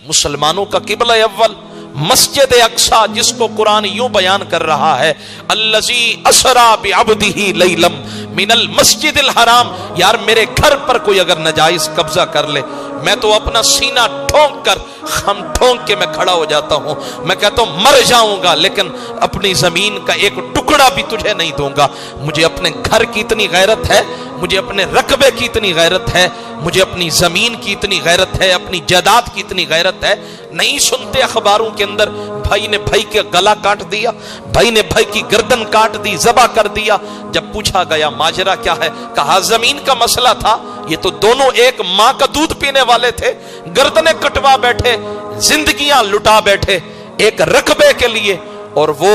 मुसलमानों का किबला अव्वल मस्जिद अक्सा, जिसको कुरान यूं बयान कर रहा है, अल्लज़ी असरा बिअब्दिही लैलम मिनल मस्जिदिल हराम। यार मेरे घर पर कोई अगर नाजायज कब्जा कर ले, मैं तो अपना सीना ठोंक कर, हम ठोंक के मैं खड़ा हो जाता हूं। मैं कहता हूं मर जाऊंगा लेकिन अपनी जमीन का एक टुकड़ा भी तुझे नहीं दूंगा। मुझे अपने घर की इतनी गैरत है, मुझे अपने रकबे की इतनी गैरत है, मुझे अपनी जमीन की इतनी गैरत है, अपनी जायदाद की इतनी गैरत है। नहीं सुनते अखबारों के अंदर भाई ने भाई के गला काट दिया, भाई ने भाई की गर्दन काट दी, ज़बा कर दिया। जब पूछा गया माजरा क्या है, कहा जमीन का मसला था। ये तो दोनों एक मां का दूध पीने वाले थे, गर्दनें कटवा बैठे, जिंदगियां लुटा बैठे एक रकबे के लिए। और वो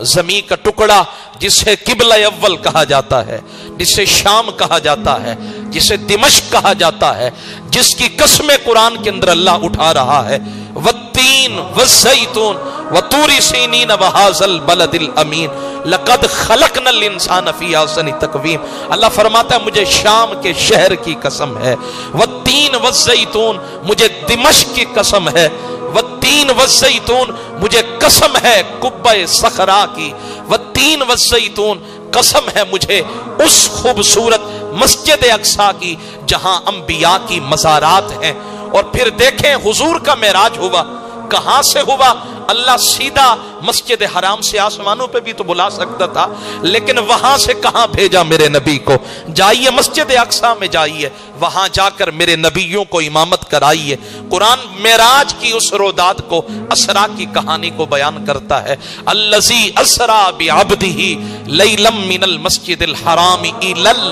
जमीन का टुकड़ा जिसे किबला अव्वल कहा जाता है, जिसे शाम कहा जाता है, जिसे दिमश्क कहा जाता है, जिसकी कसमें कुरान के अंदर अल्लाह उठा रहा है, वत्तीन वज़्ज़ैतून वतूरी सीनीन वहाज़ल बलदिल अमीन लक़द खलक़नल इंसान फ़ी अहसनि तक़वीम। अल्लाह फरमाता है मुझे शाम के शहर की कसम है, वत्तीन वज़्ज़ैतून मुझे दिमश्क की कसम है, वत्तीन वज़्ज़ैतून मुझे कसम है कुब्बे सखरा की, वत्तीन वज़्ज़ैतून कसम है मुझे उस खूबसूरत मस्जिद अक्सा की जहां अंबिया की मज़ारात हैं। और फिर देखें हुजूर का मेराज हुआ, कहां से हुआ? अल्लाह सीधा मस्जिद हराम से आसमानों पे भी तो बुला सकता था, लेकिन वहां से कहां भेजा मेरे नबी को? जाइए मस्जिद अक्सा में जाइए, वहां जाकर मेरे नबियों को इमामत कराइए। कुरान मेराज की उस रोदात को, असरा की कहानी को बयान करता है। अल्लज़ी असरा बिअब्दिही लैलम मिनल मस्जिदिल हराम इलल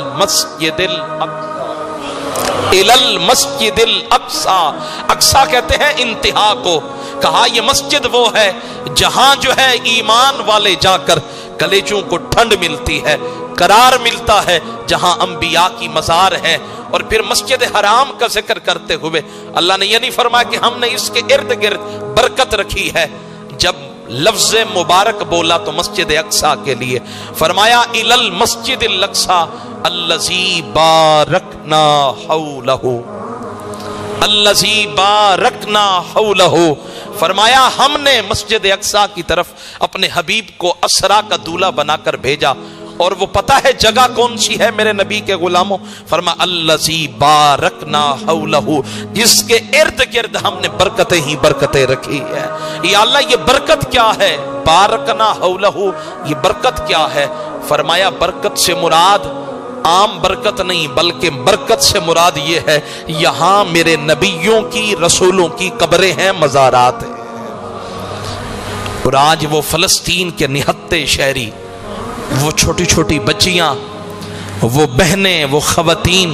मस्जिदिल अक्सा। अक्सा कहते हैं इंतहा को। कहा ये मस्जिद वो है जहां जो है ईमान वाले जाकर कलेजों को ठंड मिलती है, करार मिलता है, जहां अंबिया की मज़ार है। और फिर मस्जिद हराम का जिक्र करते हुए अल्लाह ने यह नहीं फरमाया कि हमने इसके इर्द गिर्द बरकत रखी है। जब लफ्ज़ मुबारक बोला तो मस्जिद अक्सा के लिए फरमाया इलल मस्जिदिल अक्सा अल्लज़ी बारकना हौलहू, अल्लज़ी बारकना हौलहू। फरमाया हमने मस्जिद अक्सा की तरफ अपने हबीब को असरा का दूल्हा बनाकर भेजा। और वो पता है जगह कौन सी है मेरे नबी के गुलामों? फरमा अल्लज़ी बारकना हौलहू, जिसके इर्द गिर्द हमने बरकतें ही बरकतें रखी है। या अल्लाह ये बरकत क्या है? बारकना हौलहू, ये बरकत क्या है? फरमाया बरकत से मुराद आम बरकत नहीं, बल्कि बरकत से मुराद ये है यहां मेरे नबियों की, रसूलों की कब्रें हैं, मज़ारात हैं। और आज वो फलस्तीन के निहत्ते शहरी, वो छोटी छोटी बच्चियां, वो बहनें, वो खवातीन,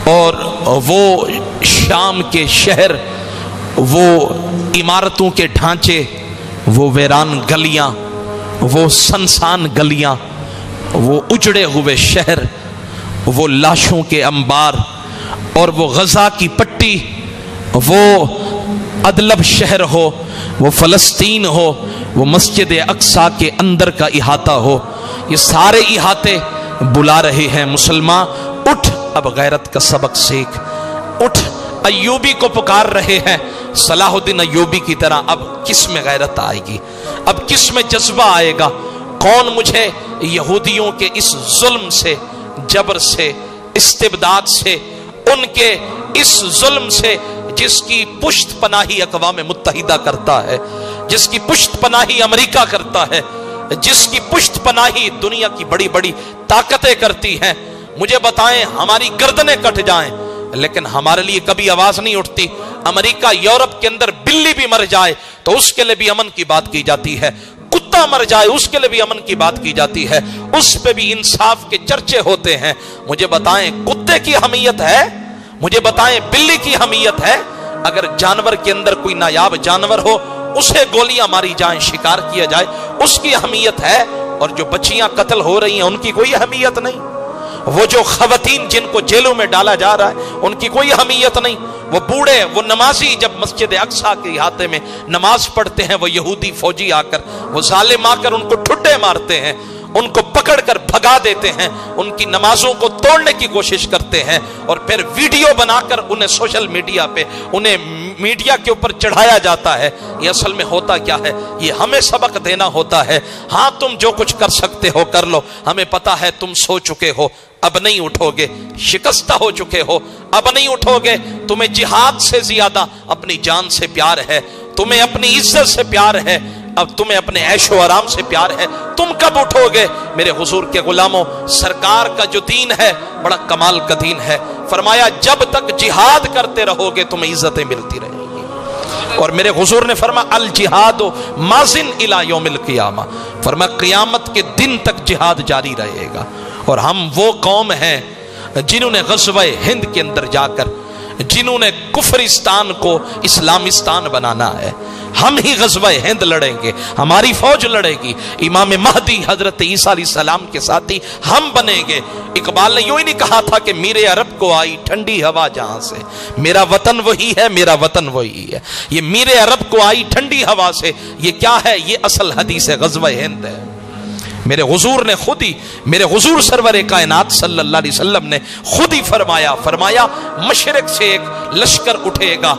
और वो शाम के शहर, वो इमारतों के ढांचे, वो वीरान गलियां, वो सनसान गलियां, वो उजड़े हुए शहर, वो लाशों के अंबार, और वो गजा की पट्टी, वो अदलब शहर हो, वो फलस्तीन हो, वो मस्जिद अक्सा के अंदर का इहाता हो, ये सारे इहाते बुला रहे हैं मुसलमान, उठ अब गैरत का सबक सीख, उठ। अय्यूबी को पुकार रहे हैं, सलाहुद्दीन अय्यूबी की तरह। अब किस में गैरत आएगी? अब किस में जज्बा आएगा? कौन मुझे यहूदियों के इस जुल्म से, जबर से, इस्तिबदाद से, उनके इस जुल्म से जिसकी पुष्ट पनाही अक़वाम मुत्तहिदा करता है, जिसकी पुष्ट पनाही अमेरिका करता है, जिसकी पुष्ट पनाही दुनिया की बड़ी बड़ी ताकतें करती हैं, मुझे बताएं हमारी गर्दनें कट जाएं लेकिन हमारे लिए कभी आवाज नहीं उठती। अमेरिका यूरोप के अंदर बिल्ली भी मर जाए तो उसके लिए भी अमन की बात की जाती है, कुत्ता मर जाए उसके लिए भी अमन की बात की जाती है, उस पे भी इंसाफ के चर्चे होते हैं। मुझे बताएं कुत्ते की हमीयत है? मुझे बताएं बिल्ली की हमीयत है? अगर जानवर के अंदर कोई नायाब जानवर हो उसे गोलियां मारी जाएं, शिकार किया जाए, उसकी हमीयत है। और जो बच्चियां कत्ल हो रही हैं उनकी कोई हमीयत नहीं। वो जो खवातीन जिनको जेलों में डाला जा रहा है उनकी कोई हमीयत नहीं। वो बूढ़े, वो नमाजी जब मस्जिद अक्सा के इहाते में नमाज पढ़ते हैं, वो यहूदी फौजी आकर, वो जालिम आकर उनको ठुड्डे मारते हैं, ان کو پکڑ کر بھگا دیتے ہیں، ان کی نمازوں کو توڑنے کی کوشش کرتے ہیں، اور پھر ویڈیو بنا کر انہیں سوشل میڈیا پہ، انہیں میڈیا کے اوپر چڑھایا جاتا ہے۔ یہ اصل میں ہوتا کیا ہے؟ یہ ہمیں سبق دینا ہوتا ہے۔ ہاں تم جو کچھ کر سکتے ہو کر لو، ہمیں پتا ہے تم سو چکے ہو، اب نہیں اٹھو گے، شکستہ ہو چکے ہو، اب نہیں اٹھو گے، تمہیں جہاد سے زیادہ اپنی جان سے پیار ہے، تمہیں اپنی عزت سے پیار ہے، اب تمہیں اپنے عیش و آرام سے پیار ہے، تم کب اٹھو گے؟ میرے حضور کے غلاموں، سرکار کا جو دین ہے بڑا کمال کا دین ہے۔ فرمایا جب تک جہاد کرتے رہو گے تمہیں عزتیں ملتی رہیں گی، اور میرے حضور نے فرمایا الجہاد ماضٍ الی یوم القیامہ، فرمایا قیامت کے دن تک جہاد جاری رہے گا۔ اور ہم وہ قوم ہیں جنہوں نے غزوہ ہند کے اندر جا کر، جنہوں نے کفرستان کو اسلامستان بنانا ہے، ہم ہی غزوہ ہند لڑیں گے، ہماری فوج لڑے گی، امام مہدی حضرت عیسیٰ علیہ السلام کے ساتھی ہم بنیں گے۔ اقبال نے یوں ہی نہیں کہا تھا کہ میرے عرب کو آئی ٹھنڈی ہوا جہاں سے، میرا وطن وہی ہے، میرا وطن وہی ہے۔ یہ میرے عرب کو آئی ٹھنڈی ہوا سے، یہ کیا ہے؟ یہ اصل حدیث غزوہ ہند ہے۔ میرے حضور نے خود ہی، میرے حضور سرور کائنات صلی اللہ علیہ وسلم نے خود ہی فرمایا مشرق سے ایک لشکر اٹھے گا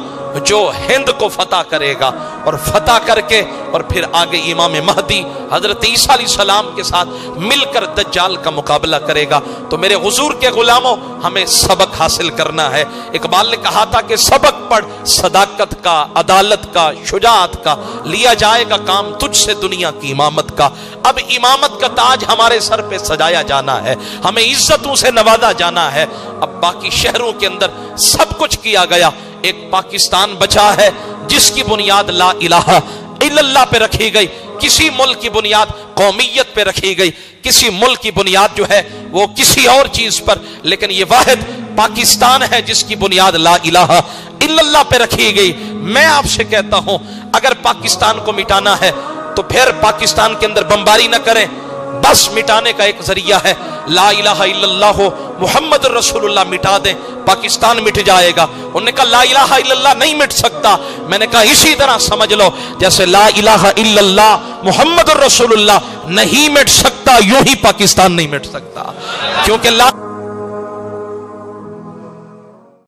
جو ہند کو فتح کرے گا، اور فتح کر کے اور پھر آگے امام مہدی حضرت عیسیٰ علیہ السلام کے ساتھ مل کر دجال کا مقابلہ کرے گا۔ تو میرے حضور کے غلاموں، ہمیں سبق حاصل کرنا ہے۔ اقبال نے کہا تھا کہ سبق پڑھ صداقت کا، عدالت کا، شجاعت کا، لیا جائے گا کام تجھ سے دنیا کی امامت کا۔ اب امامت کا تاج ہمارے سر پہ سجایا جانا ہے، ہمیں عزتوں سے نوازا جانا ہے۔ اب باقی شہروں کے اندر سب کچھ کیا گیا، ایک پاکستان بچا ہے جس کی بنیاد لا الہ الا اللہ پہ رکھی گئی، کسی ملک کی بنیاد قومیت پہ رکھی گئی، کسی ملک کی بنیاد جو ہے وہ کسی اور چیز پر، لیکن یہ واحد پاکستان ہے جس کی بنیاد لا الہ الا اللہ پہ رکھی گئی۔ میں آپ سے کہتا ہوں اگر پاکستان کو مٹانا ہے تو پھر پاکستان کے اندر بمباری نہ کریں، بس مٹانے کا ایک ذریعہ ہے لا الہ الا اللہ محمد رسول اللہ، مٹا دیں پاکستان مٹ جائے گا۔ انہوں نے کہا لا الہ الا اللہ نہیں مٹ سکتا، میں نے کہا اسی طرح سمجھ لو جیسے لا الہ الا اللہ محمد رسول اللہ نہیں مٹ سکتا، یوں ہی پاکستان نہیں مٹ سکتا، کیونکہ لا